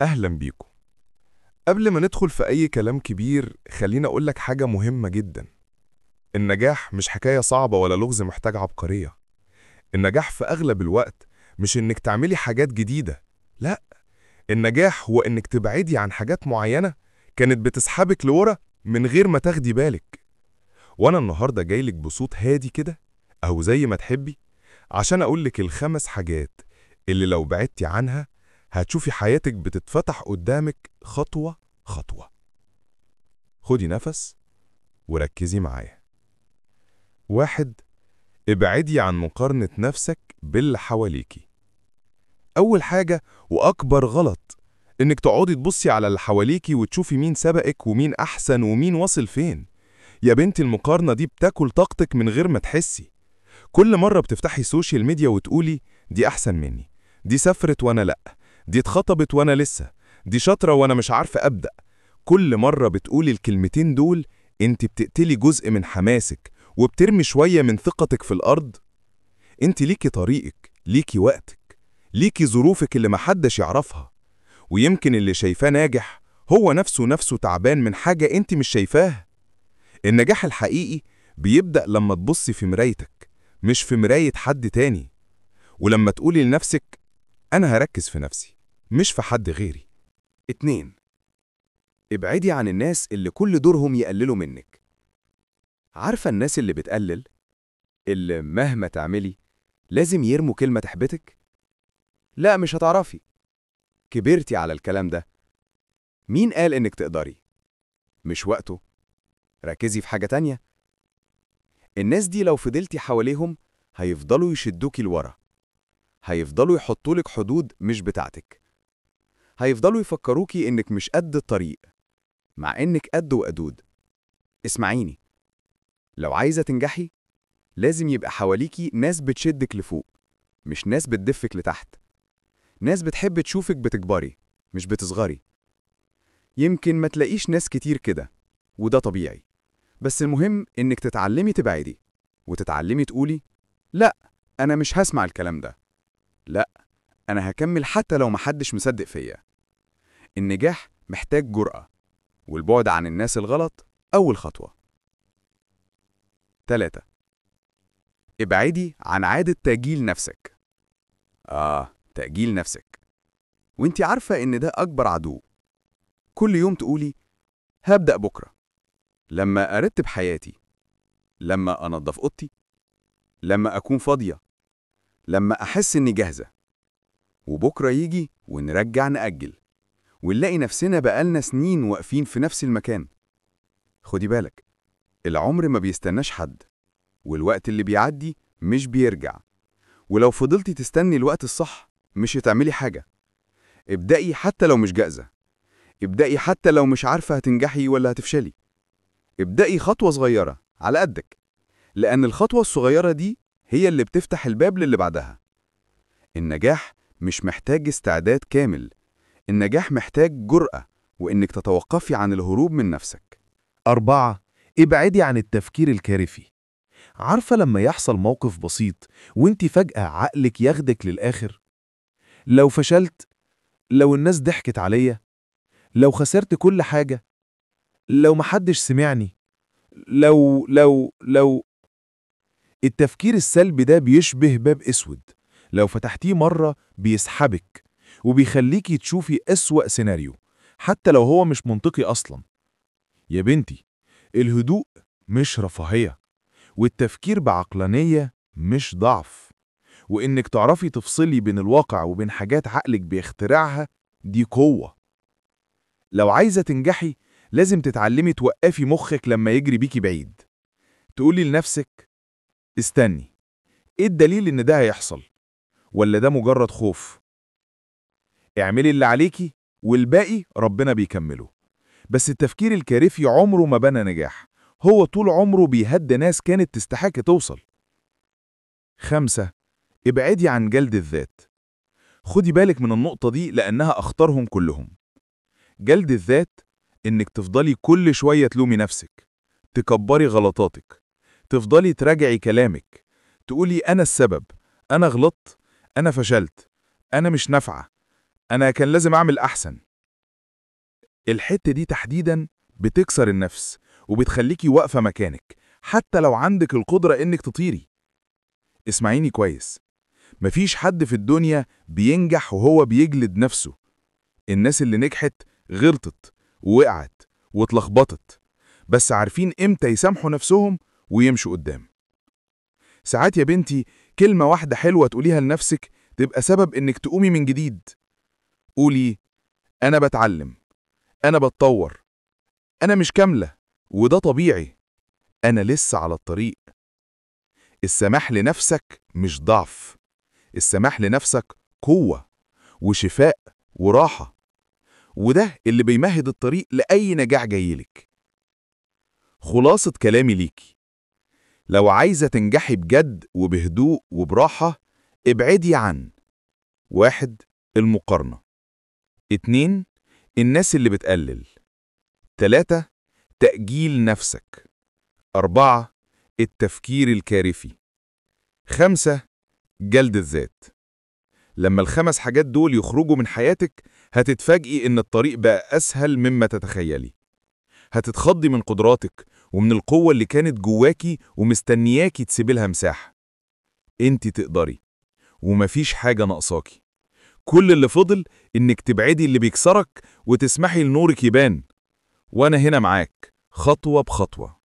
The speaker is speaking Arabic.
أهلا بيكم. قبل ما ندخل في أي كلام كبير خلينا أقولك حاجة مهمة جدا. النجاح مش حكاية صعبة ولا لغز محتاج عبقرية. النجاح في أغلب الوقت مش إنك تعملي حاجات جديدة، لا، النجاح هو إنك تبعدي عن حاجات معينة كانت بتسحبك لورا من غير ما تاخدي بالك. وأنا النهاردة جايلك بصوت هادي كده، أو زي ما تحبي، عشان أقولك الخمس حاجات اللي لو بعدتي عنها هتشوفي حياتك بتتفتح قدامك خطوة خطوة. خدي نفس وركزي معايا. 1. ابعدي عن مقارنة نفسك باللي حواليكي. أول حاجة وأكبر غلط إنك تقعدي تبصي على اللي حواليكي وتشوفي مين سبقك ومين أحسن ومين وصل فين. يا بنتي المقارنة دي بتاكل طاقتك من غير ما تحسي. كل مرة بتفتحي سوشيال ميديا وتقولي دي أحسن مني، دي سافرت وأنا لأ، دي اتخطبت وأنا لسه، دي شاطرة وأنا مش عارفة أبدأ. كل مرة بتقولي الكلمتين دول انت بتقتلي جزء من حماسك وبترمي شوية من ثقتك في الأرض. انت ليكي طريقك، ليكي وقتك، ليكي ظروفك اللي محدش يعرفها. ويمكن اللي شايفاه ناجح هو نفسه تعبان من حاجة انت مش شايفاها. النجاح الحقيقي بيبدأ لما تبصي في مرايتك، مش في مراية حد تاني. ولما تقولي لنفسك أنا هركز في نفسي مش في حد غيري. 2. ابعدي عن الناس اللي كل دورهم يقللوا منك. عارفة الناس اللي بتقلل، اللي مهما تعملي لازم يرموا كلمة تحبطك؟ لا، مش هتعرفي. كبرتي على الكلام ده. مين قال إنك تقدري؟ مش وقته. ركزي في حاجة تانية. الناس دي لو فضلتي حواليهم هيفضلوا يشدوكي لورا، هيفضلوا يحطولك حدود مش بتاعتك، هيفضلوا يفكروكي إنك مش قد الطريق مع إنك قد وقدود. اسمعيني، لو عايزة تنجحي لازم يبقى حواليكي ناس بتشدك لفوق، مش ناس بتدفك لتحت. ناس بتحب تشوفك بتكبري مش بتصغري. يمكن ما تلاقيش ناس كتير كده، وده طبيعي، بس المهم إنك تتعلمي تبعدي وتتعلمي تقولي لا، أنا مش هسمع الكلام ده. لا، أنا هكمل حتى لو محدش مصدق فيا. النجاح محتاج جرأة، والبعد عن الناس الغلط أول خطوة. 3. ابعدي عن عادة تأجيل نفسك. تأجيل نفسك وانت عارفة إن ده أكبر عدو. كل يوم تقولي هبدأ بكرة، لما أرتب حياتي، لما أنظف أوضتي، لما أكون فاضية، لما أحس إني جاهزة. وبكرة يجي ونرجع نأجل، ونلاقي نفسنا بقالنا سنين واقفين في نفس المكان. خدي بالك، العمر ما بيستناش حد، والوقت اللي بيعدي مش بيرجع. ولو فضلتي تستني الوقت الصح مش هتعملي حاجة. ابدأي حتى لو مش جاهزة. ابدأي حتى لو مش عارفة هتنجحي ولا هتفشلي. ابدأي خطوة صغيرة على قدك، لأن الخطوة الصغيرة دي هي اللي بتفتح الباب للي بعدها. النجاح مش محتاج استعداد كامل، النجاح محتاج جرأة، وإنك تتوقفي عن الهروب من نفسك. 4. ابعدي عن التفكير الكارثي. عارفة لما يحصل موقف بسيط وانت فجأة عقلك ياخدك للآخر؟ لو فشلت، لو الناس ضحكت عليا، لو خسرت كل حاجة، لو محدش سمعني، لو التفكير السلبي ده بيشبه باب اسود، لو فتحتيه مرة بيسحبك وبيخليكي تشوفي أسوأ سيناريو حتى لو هو مش منطقي أصلا. يا بنتي، الهدوء مش رفاهية، والتفكير بعقلانية مش ضعف، وإنك تعرفي تفصلي بين الواقع وبين حاجات عقلك بيخترعها دي قوة. لو عايزة تنجحي لازم تتعلمي توقفي مخك لما يجري بيكي بعيد. تقولي لنفسك استني، ايه الدليل ان ده هيحصل؟ ولا ده مجرد خوف؟ اعملي اللي عليكي والباقي ربنا بيكمله. بس التفكير الكارثي عمره ما بنى نجاح، هو طول عمره بيهد ناس كانت تستحق توصل. 5. ابعدي عن جلد الذات. خدي بالك من النقطة دي لأنها أخطرهم كلهم. جلد الذات إنك تفضلي كل شوية تلومي نفسك، تكبري غلطاتك، تفضلي تراجعي كلامك، تقولي أنا السبب، أنا غلطت، أنا فشلت، أنا مش نافعة، أنا كان لازم أعمل أحسن. الحتة دي تحديداً بتكسر النفس وبتخليكي واقفة مكانك حتى لو عندك القدرة إنك تطيري. اسمعيني كويس، مفيش حد في الدنيا بينجح وهو بيجلد نفسه. الناس اللي نجحت غلطت ووقعت واتلخبطت، بس عارفين إمتى يسامحوا نفسهم ويمشوا قدام. ساعات يا بنتي كلمة واحدة حلوة تقوليها لنفسك تبقى سبب إنك تقومي من جديد. قولي: أنا بتعلم، أنا بتطور، أنا مش كاملة وده طبيعي، أنا لسه على الطريق. السماح لنفسك مش ضعف، السماح لنفسك قوة وشفاء وراحة، وده اللي بيمهد الطريق لأي نجاح جايلك. خلاصة كلامي ليكي: لو عايزة تنجحي بجد وبهدوء وبراحة، ابعدي عن 1. المقارنة، 2. الناس اللي بتقلل، 3. تأجيل نفسك، 4. التفكير الكارثي، 5. جلد الذات. لما ال5 حاجات دول يخرجوا من حياتك هتتفاجئي إن الطريق بقى أسهل مما تتخيلي. هتتخضي من قدراتك ومن القوة اللي كانت جواكي ومستنياكي تسيبي لها مساحة. انت تقدري ومفيش حاجة ناقصاكي. كل اللي فضل إنك تبعدي اللي بيكسرك وتسمحي لنورك يبان، وأنا هنا معاك خطوة بخطوة.